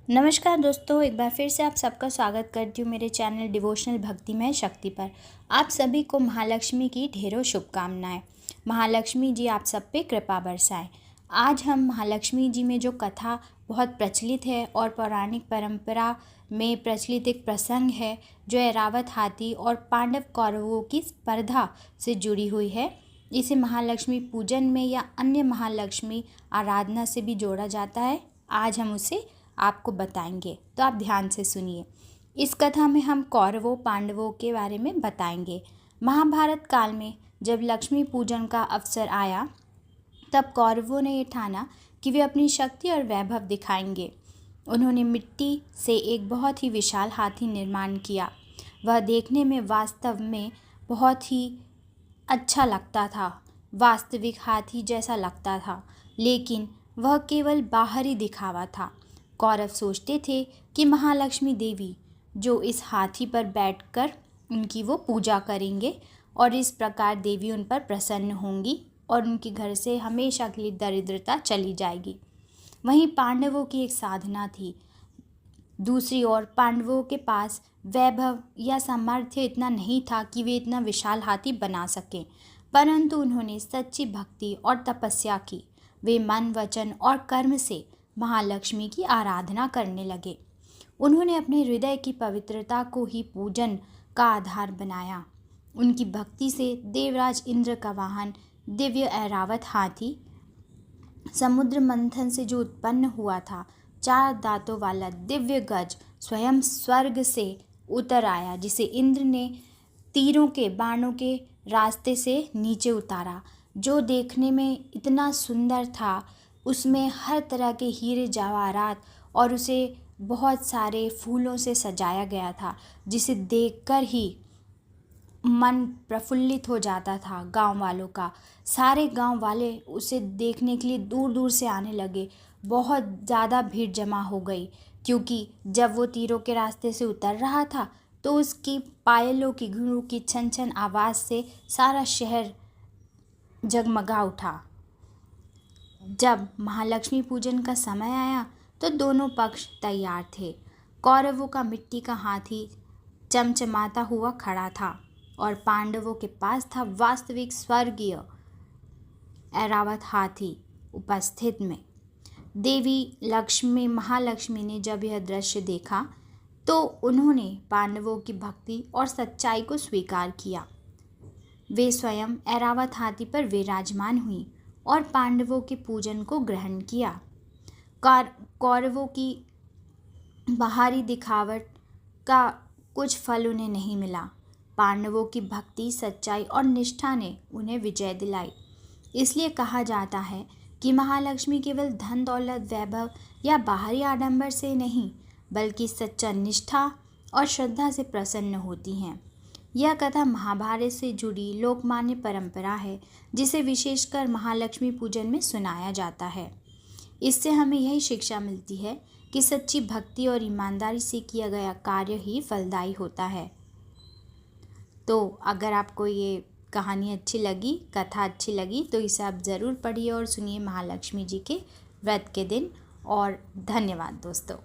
नमस्कार दोस्तों, एक बार फिर से आप सबका स्वागत करती हूँ मेरे चैनल डिवोशनल भक्तिमय शक्ति पर। आप सभी को महालक्ष्मी की ढेरों शुभकामनाएं। महालक्ष्मी जी आप सब पे कृपा बरसाएं। आज हम महालक्ष्मी जी में जो कथा बहुत प्रचलित है और पौराणिक परंपरा में प्रचलित एक प्रसंग है जो ऐरावत हाथी और पांडव कौरवों की स्पर्धा से जुड़ी हुई है। इसे महालक्ष्मी पूजन में या अन्य महालक्ष्मी आराधना से भी जोड़ा जाता है। आज हम उसे आपको बताएंगे, तो आप ध्यान से सुनिए। इस कथा में हम कौरवों पांडवों के बारे में बताएंगे। महाभारत काल में जब लक्ष्मी पूजन का अवसर आया तब कौरवों ने ये ठाना कि वे अपनी शक्ति और वैभव दिखाएंगे। उन्होंने मिट्टी से एक बहुत ही विशाल हाथी निर्माण किया। वह देखने में वास्तव में बहुत ही अच्छा लगता था, वास्तविक हाथी जैसा लगता था, लेकिन वह केवल बाहरी दिखावा था। कौरव सोचते थे कि महालक्ष्मी देवी जो इस हाथी पर बैठकर उनकी वो पूजा करेंगे और इस प्रकार देवी उन पर प्रसन्न होंगी और उनके घर से हमेशा के लिए दरिद्रता चली जाएगी। वहीं पांडवों की एक साधना थी। दूसरी ओर पांडवों के पास वैभव या सामर्थ्य इतना नहीं था कि वे इतना विशाल हाथी बना सकें, परंतु उन्होंने सच्ची भक्ति और तपस्या की। वे मन, वचन और कर्म से महालक्ष्मी की आराधना करने लगे। उन्होंने अपने हृदय की पवित्रता को ही पूजन का आधार बनाया। उनकी भक्ति से देवराज इंद्र का वाहन दिव्य ऐरावत हाथी समुद्र मंथन से जो उत्पन्न हुआ था, 4 दांतों वाला दिव्य गज स्वयं स्वर्ग से उतर आया, जिसे इंद्र ने तीरों के बाणों के रास्ते से नीचे उतारा, जो देखने में इतना सुंदर था। उसमें हर तरह के हीरे जवाहरात और उसे बहुत सारे फूलों से सजाया गया था, जिसे देखकर ही मन प्रफुल्लित हो जाता था। गांव वालों का सारे गांव वाले उसे देखने के लिए दूर दूर से आने लगे। बहुत ज़्यादा भीड़ जमा हो गई, क्योंकि जब वो तीरों के रास्ते से उतर रहा था तो उसकी पायलों की घुंघरू की छन छन आवाज़ से सारा शहर जगमगा उठा। जब महालक्ष्मी पूजन का समय आया तो दोनों पक्ष तैयार थे। कौरवों का मिट्टी का हाथी चमचमाता हुआ खड़ा था और पांडवों के पास था वास्तविक स्वर्गीय ऐरावत हाथी उपस्थित में। देवी लक्ष्मी महालक्ष्मी ने जब यह दृश्य देखा तो उन्होंने पांडवों की भक्ति और सच्चाई को स्वीकार किया। वे स्वयं ऐरावत हाथी पर विराजमान हुई और पांडवों के पूजन को ग्रहण किया। कौरवों की बाहरी दिखावट का कुछ फल उन्हें नहीं मिला। पांडवों की भक्ति, सच्चाई और निष्ठा ने उन्हें विजय दिलाई। इसलिए कहा जाता है कि महालक्ष्मी केवल धन दौलत वैभव या बाहरी आडंबर से नहीं, बल्कि सच्चा निष्ठा और श्रद्धा से प्रसन्न होती हैं। यह कथा महाभारत से जुड़ी लोकमान्य परंपरा है, जिसे विशेषकर महालक्ष्मी पूजन में सुनाया जाता है। इससे हमें यही शिक्षा मिलती है कि सच्ची भक्ति और ईमानदारी से किया गया कार्य ही फलदायी होता है। तो अगर आपको ये कहानी अच्छी लगी, कथा अच्छी लगी, तो इसे आप ज़रूर पढ़िए और सुनिए महालक्ष्मी जी के व्रत के दिन। और धन्यवाद दोस्तों।